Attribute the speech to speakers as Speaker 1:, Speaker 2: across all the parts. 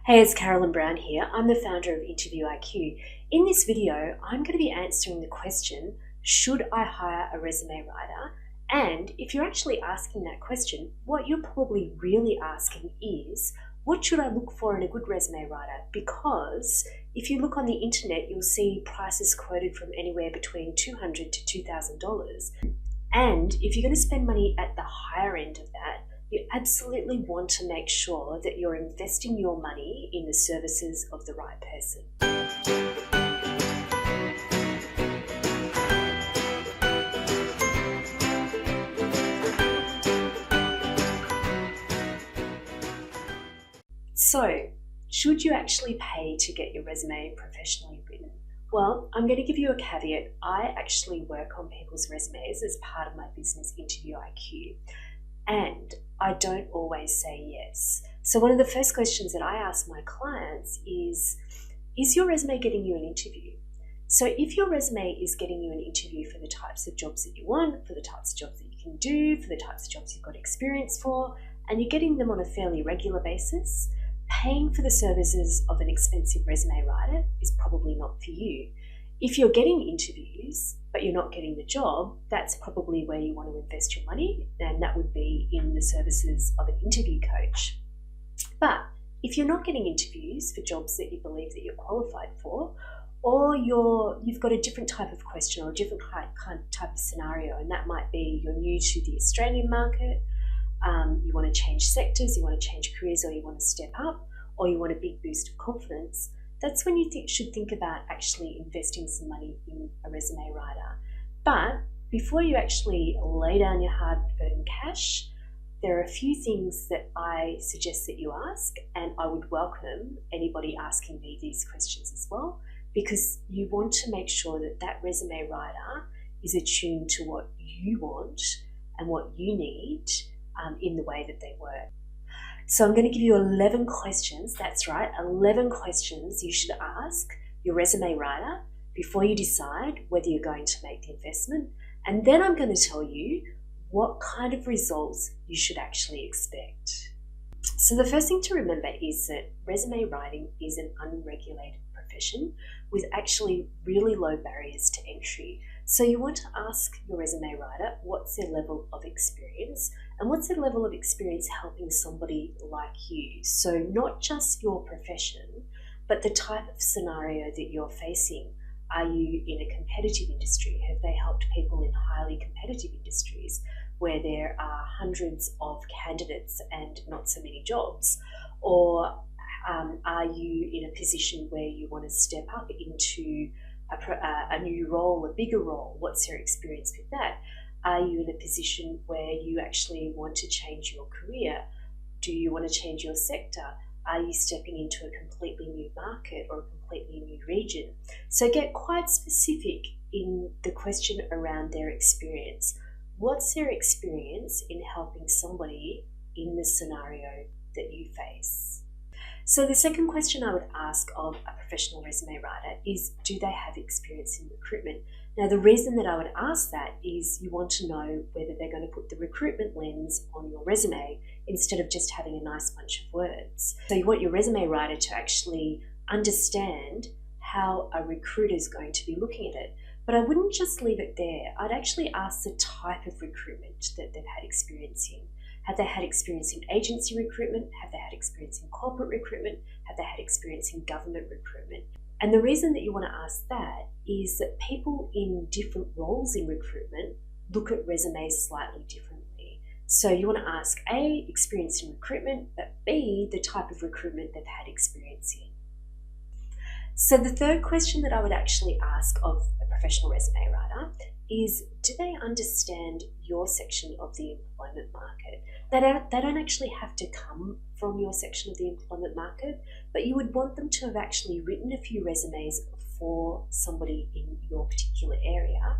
Speaker 1: Hey, it's Carolyn Brown here. I'm the founder of Interview IQ. In this video, I'm going to be answering the question, should I hire a resume writer? And if you're actually asking that question, what you're probably really asking is, what should I look for in a good resume writer? Because if you look on the internet, you'll see prices quoted from anywhere between $200 to $2,000. And if you're going to spend money at the higher end of that, you absolutely want to make sure that you're investing your money in the services of the right person. So, should you actually pay to get your resume professionally written? Well, I'm going to give you a caveat. I actually work on people's resumes as part of my business, Interview IQ. And I don't always say yes. So one of the first questions that I ask my clients is your resume getting you an interview? So if your resume is getting you an interview for the types of jobs that you want, for the types of jobs that you can do, for the types of jobs you've got experience for, and you're getting them on a fairly regular basis, paying for the services of an expensive resume writer is probably not for you. If you're getting interviews, but you're not getting the job, that's probably where you want to invest your money, and that would be in the services of an interview coach. But if you're not getting interviews for jobs that you believe that you're qualified for, or you've got a different type of question or a different type of scenario, and that might be you're new to the Australian market, you want to change sectors, you want to change careers, or you want to step up, or you want a big boost of confidence, that's when you should think about actually investing some money in a resume writer. But before you actually lay down your hard-earned cash, there are a few things that I suggest that you ask, and I would welcome anybody asking me these questions as well, because you want to make sure that that resume writer is attuned to what you want and what you need in the way that they work. So I'm going to give you 11 questions, that's right, 11 questions you should ask your resume writer before you decide whether you're going to make the investment. And then I'm going to tell you what kind of results you should actually expect. So the first thing to remember is that resume writing is an unregulated profession with actually really low barriers to entry. So you want to ask your resume writer what's their level of experience and what's their level of experience helping somebody like you. So not just your profession, but the type of scenario that you're facing. Are you in a competitive industry? Have they helped people in highly competitive industries where there are hundreds of candidates and not so many jobs? Or are you in a position where you want to step up into a new role, a bigger role? What's your experience with that? Are you in a position where you actually want to change your career? Do you want to change your sector? Are you stepping into a completely new market or a completely new region? So get quite specific in the question around their experience. What's their experience in helping somebody in the scenario that you face? So the second question I would ask of a professional resume writer is, do they have experience in recruitment? Now, the reason that I would ask that is you want to know whether they're going to put the recruitment lens on your resume instead of just having a nice bunch of words. So you want your resume writer to actually understand how a recruiter is going to be looking at it. But I wouldn't just leave it there. I'd actually ask the type of recruitment that they've had experience in. Have they had experience in agency recruitment? Have they had experience in corporate recruitment? Have they had experience in government recruitment? And the reason that you want to ask that is that people in different roles in recruitment look at resumes slightly differently. So you want to ask A, experience in recruitment, but B, the type of recruitment they've had experience in. So the third question that I would actually ask of a professional resume writer is, do they understand your section of the employment market? They don't actually have to come from your section of the employment market, but you would want them to have actually written a few resumes for somebody in your particular area,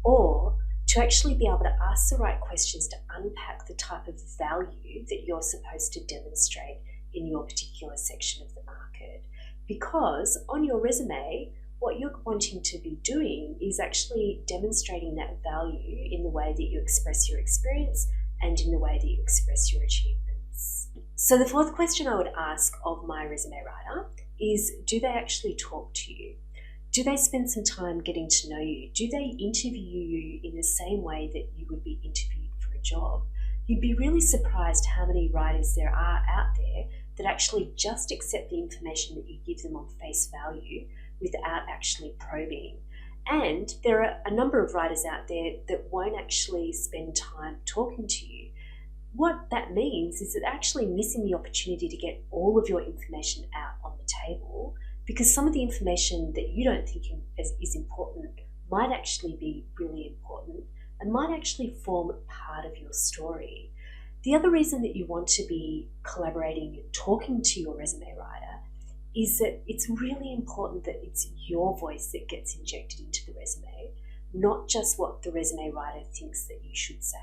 Speaker 1: or to actually be able to ask the right questions to unpack the type of value that you're supposed to demonstrate in your particular section of the market. Because on your resume, what you're wanting to be doing is actually demonstrating that value in the way that you express your experience and in the way that you express your achievements. So the fourth question I would ask of my resume writer is, do they actually talk to you? Do they spend some time getting to know you? Do they interview you in the same way that you would be interviewed for a job? You'd be really surprised how many writers there are out there that actually just accept the information that you give them on face value without actually probing. And there are a number of writers out there that won't actually spend time talking to you. What that means is that they're actually missing the opportunity to get all of your information out on the table, because some of the information that you don't think is important might actually be really important and might actually form part of your story. The other reason that you want to be collaborating and talking to your resume writer is that it's really important that it's your voice that gets injected into the resume, not just what the resume writer thinks that you should say.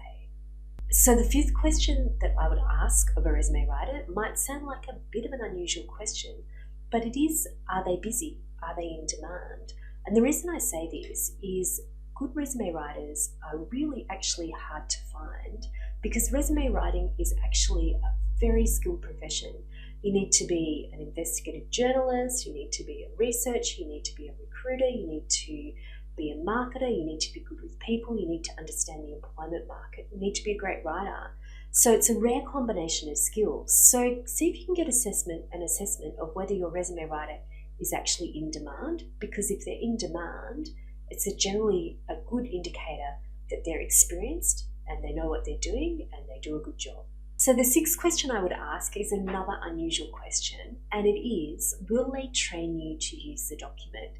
Speaker 1: So the fifth question that I would ask of a resume writer might sound like a bit of an unusual question, but it is, are they busy? Are they in demand? And the reason I say this is good resume writers are really actually hard to find, because resume writing is actually a very skilled profession. You need to be an investigative journalist, you need to be a researcher, you need to be a recruiter, you need to be a marketer, you need to be good with people, you need to understand the employment market, you need to be a great writer. So it's a rare combination of skills. So see if you can get an assessment of whether your resume writer is actually in demand, because if they're in demand, it's generally a good indicator that they're experienced and they know what they're doing and they do a good job. So the sixth question I would ask is another unusual question, and it is, will they train you to use the document?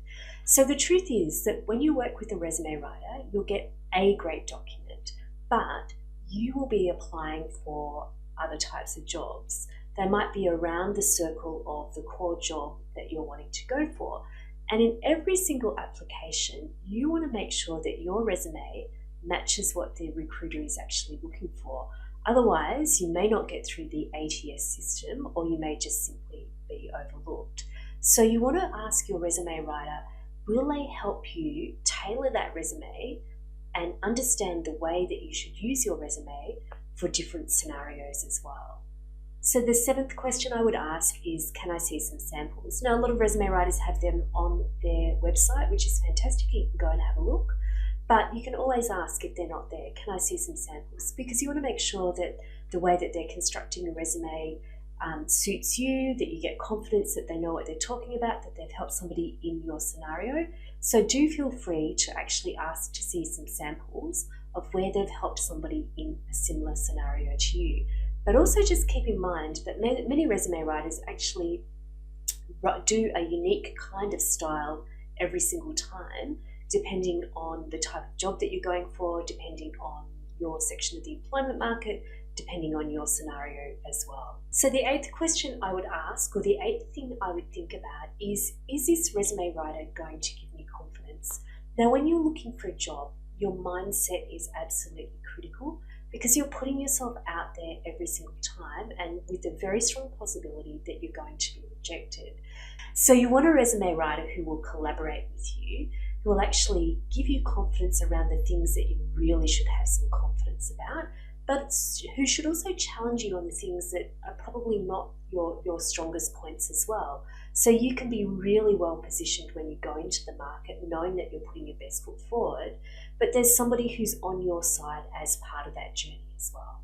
Speaker 1: So the truth is that when you work with a resume writer, you'll get a great document, but you will be applying for other types of jobs. They might be around the circle of the core job that you're wanting to go for. And in every single application, you want to make sure that your resume matches what the recruiter is actually looking for. Otherwise, you may not get through the ATS system, or you may just simply be overlooked. So you want to ask your resume writer, will they help you tailor that resume and understand the way that you should use your resume for different scenarios as well? So the seventh question I would ask is, can I see some samples? Now, a lot of resume writers have them on their website, which is fantastic. You can go and have a look. But you can always ask if they're not there, can I see some samples? Because you want to make sure that the way that they're constructing the resume suits you, that you get confidence that they know what they're talking about, that they've helped somebody in your scenario. So do feel free to actually ask to see some samples of where they've helped somebody in a similar scenario to you. But also just keep in mind that many resume writers actually do a unique kind of style every single time, depending on the type of job that you're going for, depending on your section of the employment market, depending on your scenario as well. So the eighth question I would ask, or the eighth thing I would think about is this resume writer going to give me confidence? Now, when you're looking for a job, your mindset is absolutely critical, because you're putting yourself out there every single time and with a very strong possibility that you're going to be rejected. So you want a resume writer who will collaborate with you, who will actually give you confidence around the things that you really should have some confidence about, but who should also challenge you on the things that are probably not your strongest points as well. So you can be really well positioned when you go into the market, knowing that you're putting your best foot forward, but there's somebody who's on your side as part of that journey as well.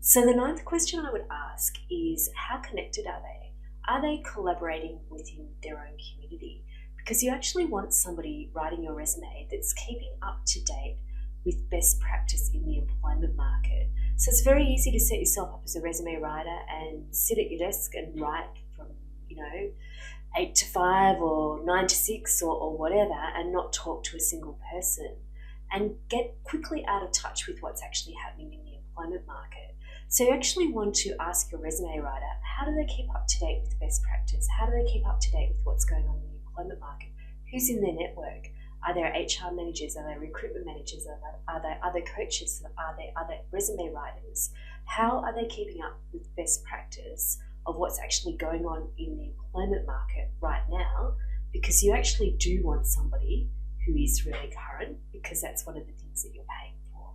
Speaker 1: So the ninth question I would ask is, how connected are they? Are they collaborating within their own community? Because you actually want somebody writing your resume that's keeping up to date with best practice in the employment market. So it's very easy to set yourself up as a resume writer and sit at your desk and write from, 8 to 5 or 9 to 6 or whatever, and not talk to a single person, and get quickly out of touch with what's actually happening in the employment market. So you actually want to ask your resume writer, how do they keep up to date with best practice? How do they keep up to date with what's going on in the employment market? Who's in their network? Are there HR managers? Are there recruitment managers? Are there other coaches? Are there other resume writers? How are they keeping up with best practice of what's actually going on in the employment market right now? Because you actually do want somebody who is really current, because that's one of the things that you're paying for.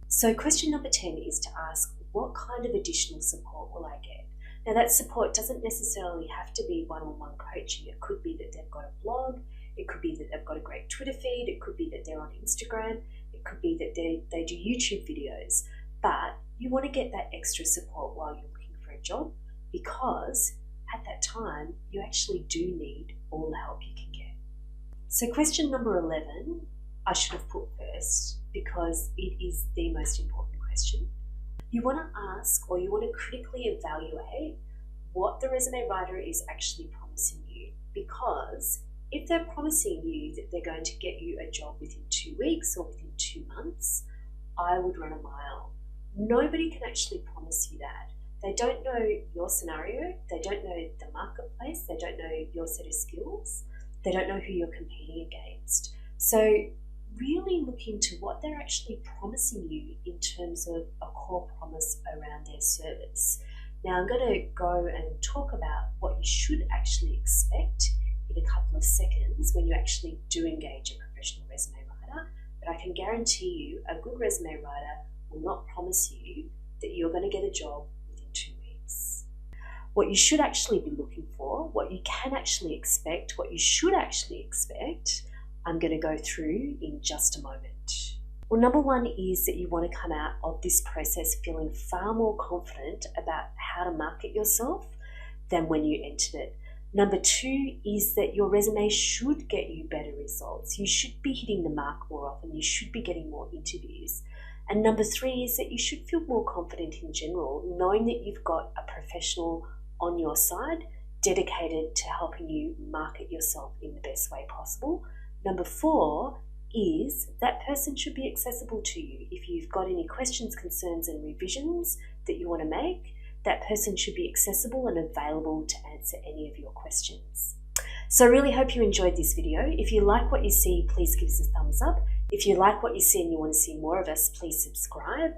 Speaker 1: So question number 10 is to ask, what kind of additional support will I get? Now, that support doesn't necessarily have to be one-on-one coaching. It could be that they've got a blog, it could be that they've got a great Twitter feed, it could be that they're on Instagram, it could be that they do YouTube videos. But you want to get that extra support while you're looking for a job, because at that time you actually do need all the help you can get. So question number 11, I should have put first because it is the most important question. You want to ask, or you want to critically evaluate what the resume writer is actually promising you, because if they're promising you that they're going to get you a job within 2 weeks or within 2 months, I would run a mile. Nobody can actually promise you that. They don't know your scenario, they don't know the marketplace, they don't know your set of skills, they don't know who you're competing against. So really look into what they're actually promising you in terms of a core promise around their service. Now I'm going to go and talk about what you should actually expect in a couple of seconds when you actually do engage a professional resume writer, but I can guarantee you a good resume writer will not promise you that you're going to get a job within 2 weeks. What you should actually be looking for, what you can actually expect, what you should actually expect, I'm going to go through in just a moment. Well, number one is that you want to come out of this process feeling far more confident about how to market yourself than when you entered it. Number two is that your resume should get you better results. You should be hitting the mark more often. You should be getting more interviews. And number three is that you should feel more confident in general, knowing that you've got a professional on your side dedicated to helping you market yourself in the best way possible. Number four is that person should be accessible to you. If you've got any questions, concerns, and revisions that you want to make, that person should be accessible and available to answer any of your questions. So I really hope you enjoyed this video. If you like what you see, please give us a thumbs up. If you like what you see and you want to see more of us, please subscribe.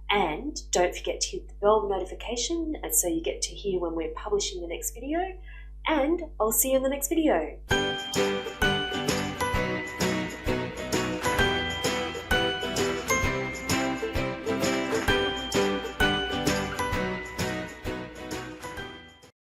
Speaker 1: And don't forget to hit the bell notification and so you get to hear when we're publishing the next video. And I'll see you in the next video.